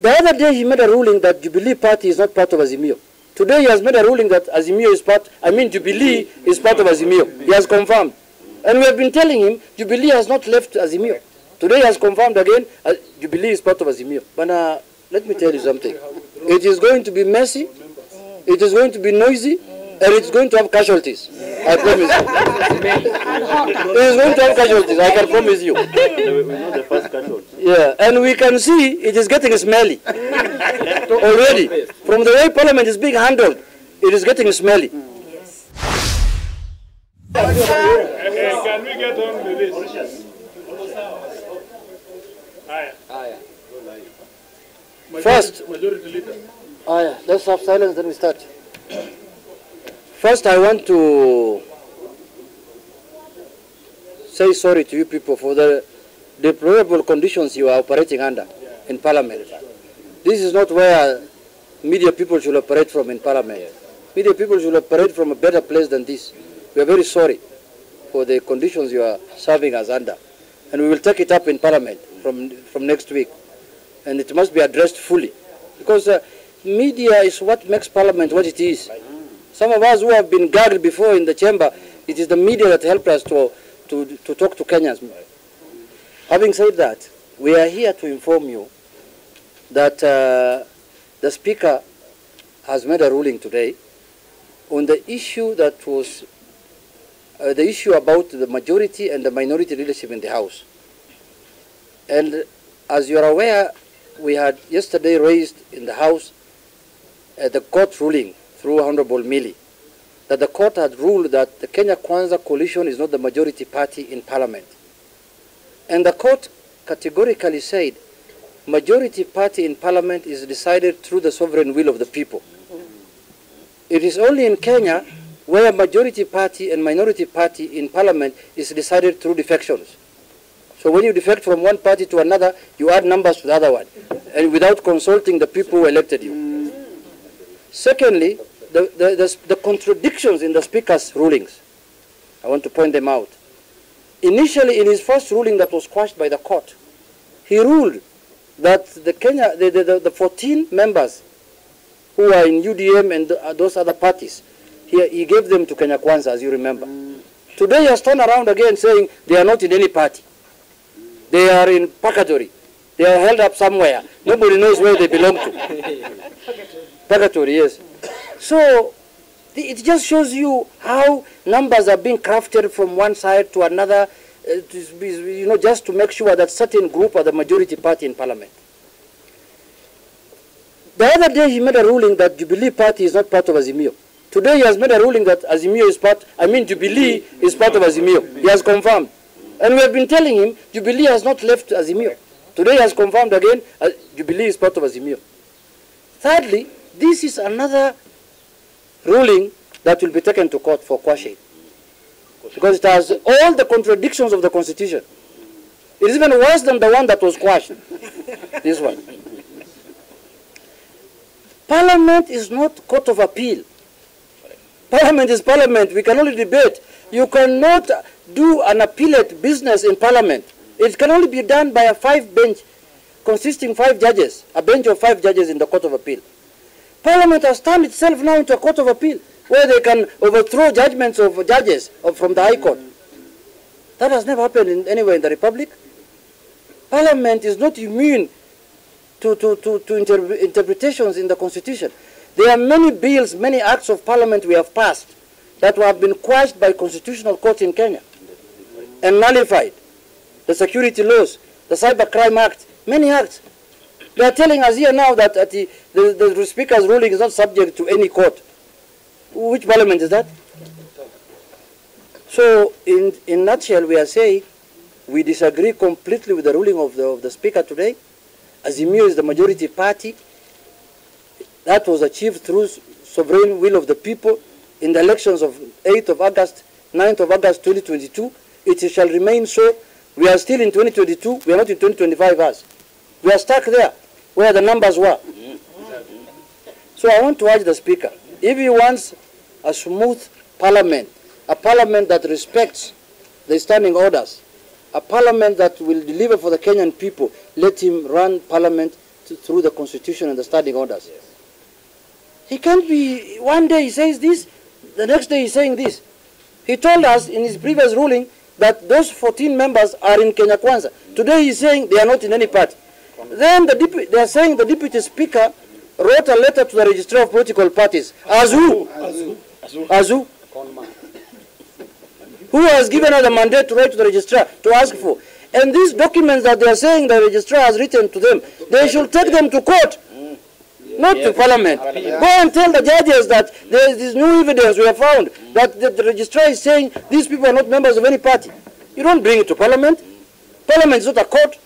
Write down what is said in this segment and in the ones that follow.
The other day he made a ruling that Jubilee Party is not part of Azimio. Today he has made a ruling that Azimio is part, Jubilee is part of Azimio. He has confirmed. And we have been telling him Jubilee has not left Azimio. Today he has confirmed again Jubilee is part of Azimio. But let me tell you something. It is going to be messy, it is going to be noisy, and it's going to have casualties. I promise you. It is going to have casualties, I can promise you. We're not the first casualty. Yeah, and we can see it is getting smelly already. From the way Parliament is being handled, it is getting smelly. Yes. Can we get on with this? First, Majority Leader. let's have silence, then we start. First, I want to say sorry to you people for the deplorable conditions you are operating under in Parliament. This is not where media people should operate from in Parliament. Media people should operate from a better place than this. We are very sorry for the conditions you are serving us under. And we will take it up in Parliament from next week. And it must be addressed fully. Because media is what makes Parliament what it is. Some of us who have been gagged before in the chamber, it is the media that helped us to talk to Kenyans. Having said that, we are here to inform you that the Speaker has made a ruling today on the issue that was the issue about the majority and the minority leadership in the House. And as you are aware, we had yesterday raised in the House the court ruling through Honorable Millie that the court had ruled that the Kenya Kwanza coalition is not the majority party in Parliament. And the court categorically said majority party in Parliament is decided through the sovereign will of the people. It is only in Kenya where majority party and minority party in Parliament is decided through defections. So when you defect from one party to another, you add numbers to the other one, and without consulting the people who elected you. Secondly, the contradictions in the Speaker's rulings, I want to point them out. Initially, in his first ruling that was quashed by the court, he ruled that the 14 members who are in UDM and those other parties, he gave them to Kenya Kwanza, as you remember. Today he has turned around again saying they are not in any party. They are in purgatory. They are held up somewhere. Nobody knows where they belong to. Purgatory, yes. So it just shows you how numbers are being crafted from one side to another, just to make sure that certain group are the majority party in Parliament. The other day he made a ruling that Jubilee Party is not part of Azimio. Today he has made a ruling that Azimio is Jubilee is part of Azimio. He has confirmed. And we have been telling him Jubilee has not left Azimio. Today he has confirmed again Jubilee is part of Azimio. Thirdly, this is another ruling that will be taken to court for quashing. Because it has all the contradictions of the Constitution. It is even worse than the one that was quashed. This one. Parliament is not court of appeal. Parliament is Parliament. We can only debate. You cannot do an appellate business in Parliament. It can only be done by a 5-bench consisting 5 judges, a bench of 5 judges in the Court of Appeal. Parliament has turned itself now into a Court of Appeal where they can overthrow judgments of judges from the High Court. That has never happened anywhere in the Republic. Parliament is not immune to interpretations in the Constitution. There are many bills, many acts of Parliament we have passed that have been quashed by Constitutional Court in Kenya and nullified. The security laws, the Cybercrime Act, many acts. They are telling us here now that the Speaker's ruling is not subject to any court. Which Parliament is that? So, in a nutshell, we are saying we disagree completely with the ruling of the Speaker today. Azimio is the majority party. That was achieved through sovereign will of the people in the elections of 8th of August, 9th of August 2022. It shall remain so. We are still in 2022. We are not in 2025 as. We are stuck there where the numbers were. So I want to urge the Speaker, if he wants a smooth Parliament, a Parliament that respects the standing orders, a Parliament that will deliver for the Kenyan people, let him run Parliament through the constitution and the standing orders. He can't be, one day he says this, the next day he's saying this. He told us in his previous ruling that those 14 members are in Kenya Kwanza. Today he's saying they are not in any party. Then they are saying the deputy speaker wrote a letter to the registrar of political parties. As who? As who? Who has given her the mandate to write to the registrar to ask for? And these documents that they are saying the registrar has written to them, they should take them to court, not to parliament. Go and tell the judges that there is this new evidence we have found, that the registrar is saying these people are not members of any party. You don't bring it to parliament. Parliament is not a court.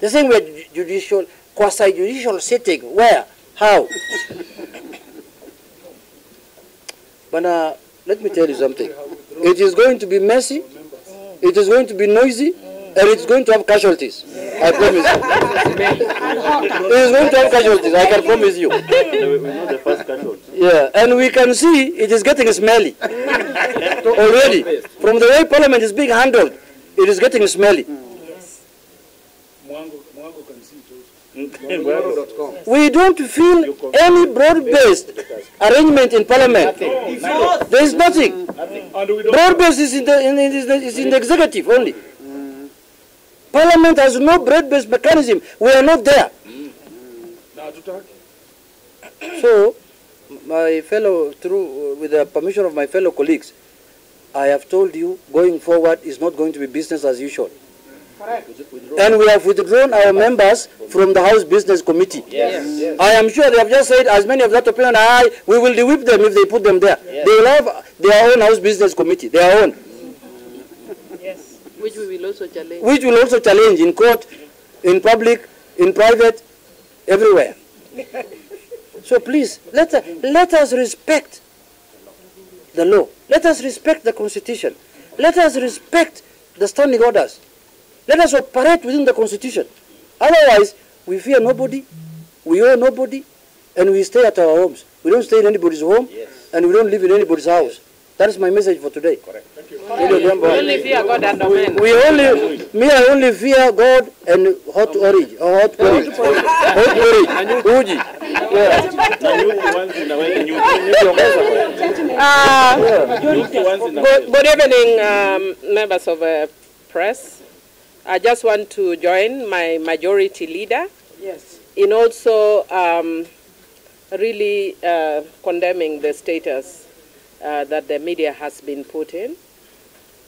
They're saying we are judicial, quasi-judicial setting. Where? How? But let me tell you something. It is going to be messy, it is going to be noisy, and it's going to have casualties. I promise you. It is going to have casualties, I can promise you. We know the first casualty. Yeah, and we can see it is getting smelly already. From the way Parliament is being handled, it is getting smelly. Mwango can see it We don't feel any broad-based arrangement in Parliament. There is nothing. Broad-based is in the executive only. Parliament has no broad-based mechanism. We are not there. So, my fellow, with the permission of my fellow colleagues, I have told you, going forward is not going to be business as usual. And we have withdrawn our members from the House Business Committee. Yes. I am sure they have just said, as many of that opinion, we will de-whip them if they put them there. Yes. They will have their own House Business Committee, their own. Yes, which we will also challenge. Which will also challenge in court, in public, in private, everywhere. So please, let us respect the law. Let us respect the Constitution. Let us respect the standing orders. Let us operate within the Constitution. Otherwise, we fear nobody, we owe nobody, and we stay at our homes. We don't stay in anybody's home, and we don't live in anybody's house. That is my message for today. Correct. Thank you. We only fear God and men. I only fear God and hot porridge. Hot porridge. Hot porridge. Uji. Good evening, members of press. I just want to join my majority leader in also really condemning the status that the media has been put in.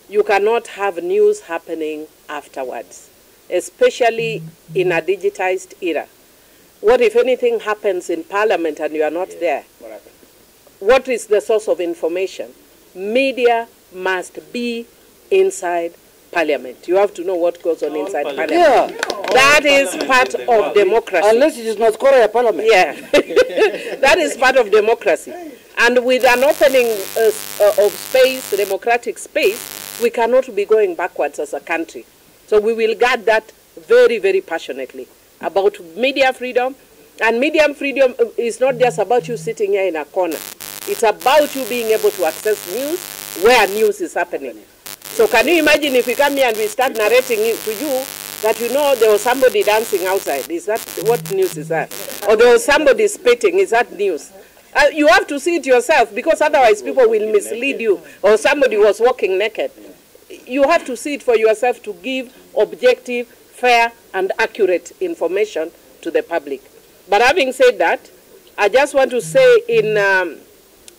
You cannot have news happening afterwards, especially in a digitized era. What if anything happens in Parliament and you are not there? What is the source of information? Media must be inside Parliament. You have to know what goes on inside Parliament. Yeah. That is part of democracy. Unless it is North Korea Parliament. Yeah. That is part of democracy. And with an opening of space, democratic space, we cannot be going backwards as a country. So we will guard that very, very passionately about media freedom. And media freedom is not just about you sitting here in a corner. It's about you being able to access news where news is happening. So can you imagine if we come here and we start narrating it to you that you know there was somebody dancing outside? Is that, what news is that? Or there was somebody spitting, is that news? You have to see it yourself, because otherwise people will mislead you, or somebody was walking naked. You have to see it for yourself to give objective, fair, and accurate information to the public. But having said that, I just want to say in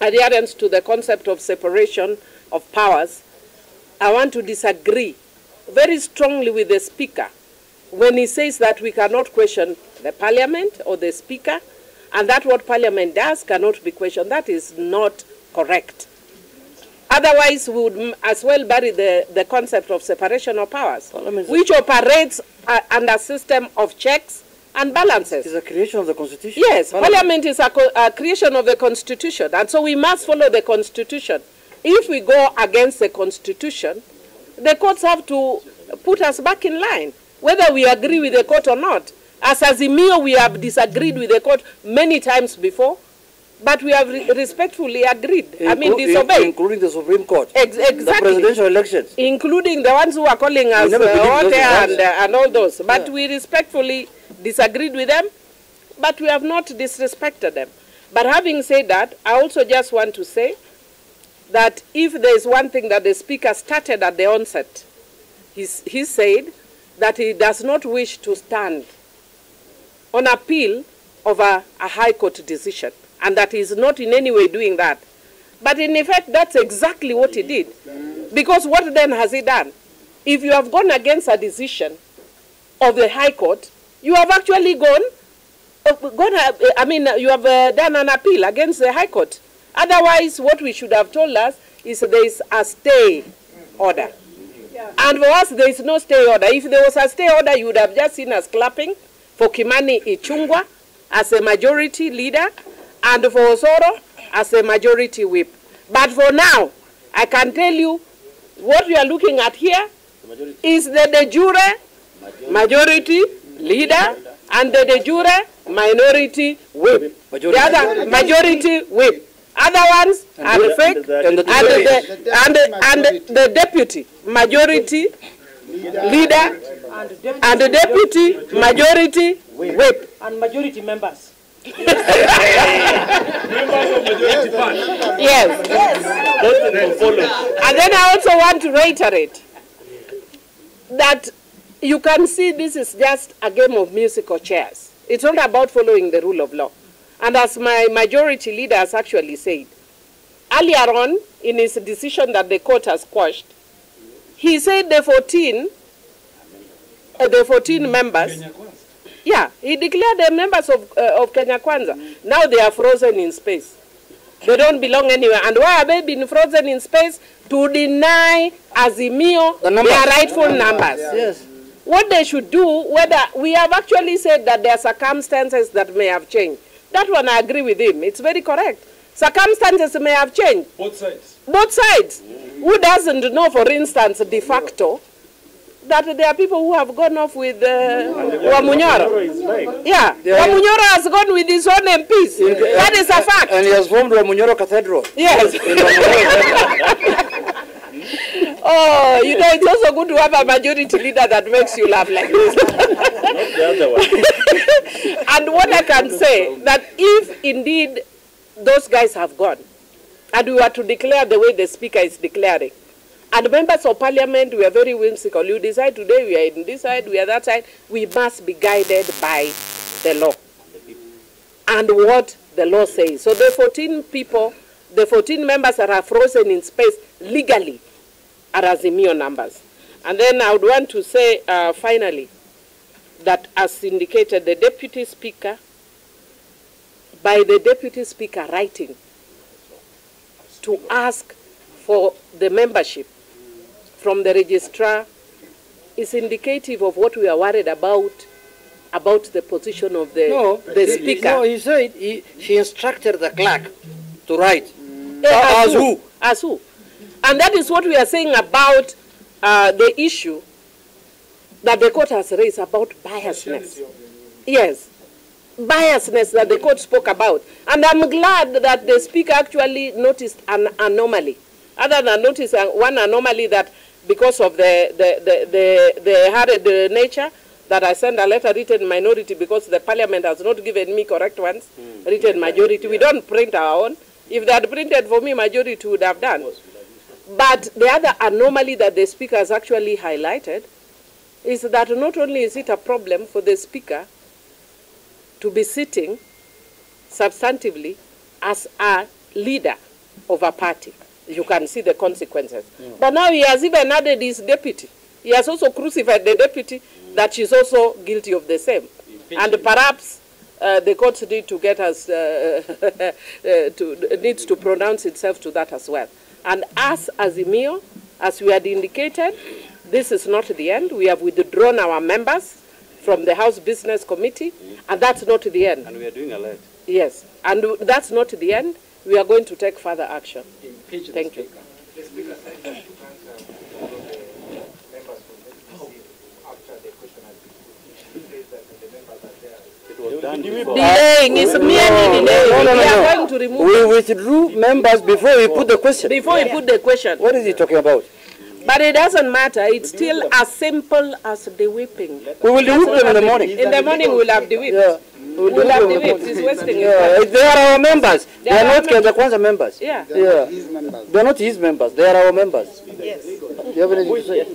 adherence to the concept of separation of powers, I want to disagree very strongly with the Speaker when he says that we cannot question the Parliament or the Speaker, and that what Parliament does cannot be questioned. That is not correct. Otherwise, we would as well bury the concept of separation of powers, which operates under a system of checks and balances. It is a creation of the Constitution. Yes, Parliament is a creation of the Constitution, and so we must follow the Constitution. If we go against the Constitution, the courts have to put us back in line, whether we agree with the court or not. As Azimio, we have disagreed with the court many times before, but we have respectfully agreed. Disobeyed. Including the Supreme Court. Exactly. The presidential elections. Including the ones who are calling us and all those. But we respectfully disagreed with them, but we have not disrespected them. But having said that, I also just want to say that if there is one thing that the Speaker started at the onset, he said that he does not wish to stand on appeal of a High Court decision, and that he is not in any way doing that. But in effect, that's exactly what he did. Because what then has he done? If you have gone against a decision of the High Court, you have actually you have done an appeal against the High Court. Otherwise, what we should have told us is there is a stay order. Yeah. And for us, there is no stay order. If there was a stay order, you would have just seen us clapping for Kimani Ichung'wah as a majority leader and for Osoro as a majority whip. But for now, I can tell you what we are looking at here is the de jure majority leader and the de jure minority whip. The other majority whip. Other ones are fake, and the deputy majority leader and the deputy majority whip. And majority members. Members of majority party. Yes. And then I also want to reiterate that you can see this is just a game of musical chairs. It's not about following the rule of law. And as my majority leader has actually said, earlier on in his decision that the court has quashed, he said the 14 members, yeah, he declared the members of Kenya Kwanza. Now they are frozen in space. They don't belong anywhere. And why have they been frozen in space? To deny Azimio their rightful numbers. Yes. What they should do, whether we have actually said that there are circumstances that may have changed. That one I agree with him. It's very correct. Circumstances may have changed. Both sides. Both sides. Who doesn't know, for instance, de facto, that there are people who have gone off with Wamunyoro. Yeah. Wamunyoro has gone with his own MPs. That is a fact. And he has formed Wamunyoro Cathedral. Yes. Oh, you know, it's also good to have a majority leader that makes you laugh like this. Not the other one. And what I can say, that if indeed those guys have gone, and we were to declare the way the Speaker is declaring, and members of Parliament, we are very whimsical. You decide today we are in this side, we are that side. We must be guided by the law and what the law says. So the 14 people, the 14 members that are frozen in space legally are Azimio numbers. And then I would want to say finally that as indicated, the Deputy Speaker, by the Deputy Speaker writing to ask for the membership from the registrar is indicative of what we are worried about the position of the Speaker. No, he said she instructed the clerk to write. As who? As who? And that is what we are saying about the issue that the court has raised about biasness. Yes, biasness that the court spoke about. And I'm glad that the Speaker actually noticed an anomaly. Other than notice one anomaly that because of the hurried nature, that I send a letter written minority because the Parliament has not given me correct ones, written majority. We don't print our own. If they had printed for me, majority would have done. But the other anomaly that the Speaker has actually highlighted is that not only is it a problem for the Speaker to be sitting substantively as a leader of a party. You can see the consequences. But now he has even added his deputy. He has also crucified the deputy that she's also guilty of the same. And perhaps the courts need to get us, needs to pronounce itself to that as well. And as Azimio, as we had indicated, this is not the end. We have withdrawn our members from the House Business Committee, and that's not the end. And we are doing a lot. Yes, and that's not the end. We are going to take further action. Thank you. Delaying is merely delaying. No. We are going to remove. We withdrew members before we put the question. Before we put the question. What is he talking about? But it doesn't matter. It's still as simple as the whipping. We will do them in the morning. In the morning, we'll have the whip. Yeah. We'll have the whip. It's wasting yeah. They are our members. They are not the Kwanzaa members. Yeah. Yeah. They are not his members. They are our members. Yes. Do you have anything to say?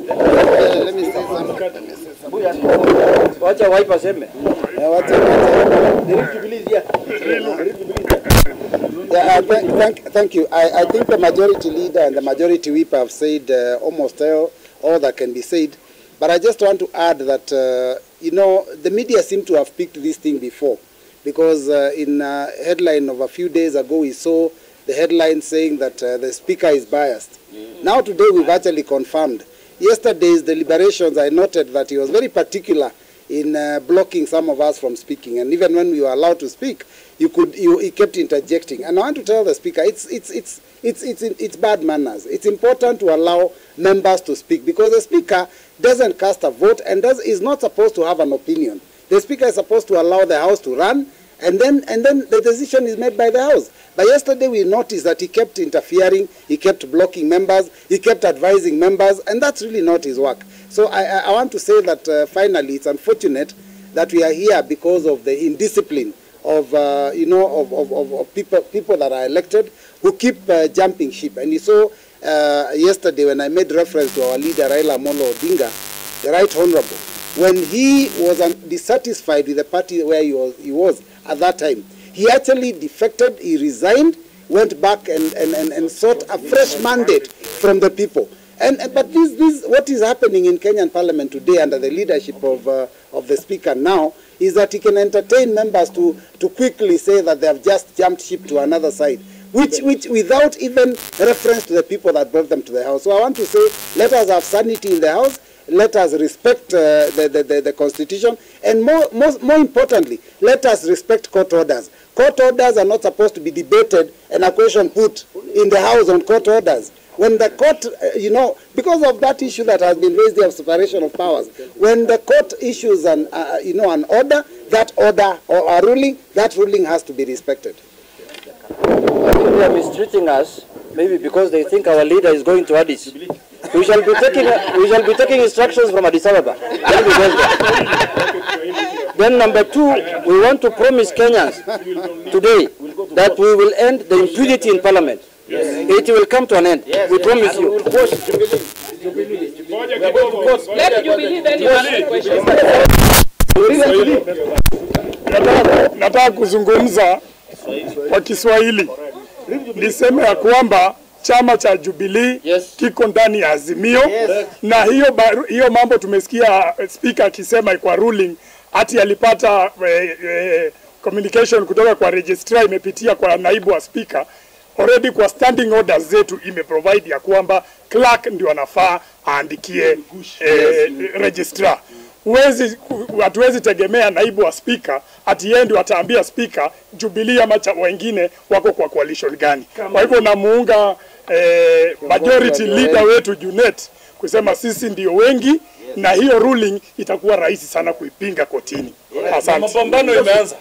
Let me say something. Watch a wipe us, Thank you. I think the majority leader and the majority whip have said almost all that can be said. But I just want to add that, you know, the media seem to have picked this thing before. Because in a headline of a few days ago, we saw the headline saying that the speaker is biased. Now today we've actually confirmed. Yesterday's deliberations, I noted that he was very particular in blocking some of us from speaking. And even when we were allowed to speak, he kept interjecting. And I want to tell the speaker, it's bad manners. It's important to allow members to speak because the speaker doesn't cast a vote and is not supposed to have an opinion. The speaker is supposed to allow the house to run, and then the decision is made by the house. But yesterday we noticed that he kept interfering, he kept blocking members, he kept advising members, and that's really not his work. So I want to say that finally it's unfortunate that we are here because of the indiscipline of you know, of people that are elected who keep jumping ship. And you saw yesterday when I made reference to our leader Raila Amolo Odinga, the Right Honorable, when he was dissatisfied with the party where he was at that time, he actually defected, he resigned, went back and sought a fresh mandate from the people. But this what is happening in Kenyan Parliament today under the leadership of the Speaker now is that he can entertain members to quickly say that they have just jumped ship to another side, which without even reference to the people that brought them to the House. So I want to say, let us have sanity in the House. Let us respect the Constitution, and more importantly, let us respect court orders. Court orders are not supposed to be debated and a question put in the House on court orders. When the court, you know, because of that issue that has been raised there of separation of powers, when the court issues an order, that order or a ruling, that ruling has to be respected. I think they are mistreating us, maybe because they think our leader is going to Addis. We shall be taking instructions from Addis Ababa. Then number two, we want to promise Kenyans today that we will end the impunity in Parliament. Yes. It will come to an end. Yes, we promise you. Let Jubilee then you ask questions. Nataka kuzungumza kwa Kiswahili. Niseme ya kwamba chama cha Jubilee kiko ndani ya Azimio, na hiyo mambo tumesikia speaker akisema kwa ruling ati alipata communication kutoka kwa registrar imepitia kwa naibu wa speaker. Already kwa standing orders zetu imeprovide ya kwamba clerk ndio anafaa aandikie registrar. Hatuwezi tegemea naibu wa speaker ati yeye ndio ataambia speaker Jubilee ama wengine wako kwa coalition gani. Kwa hivyo namuunga majority leader wetu Junet kusema sisi ndio wengi, na hiyo ruling itakuwa rahisi sana kuipinga kotini. Asante. Mapambano imeanza.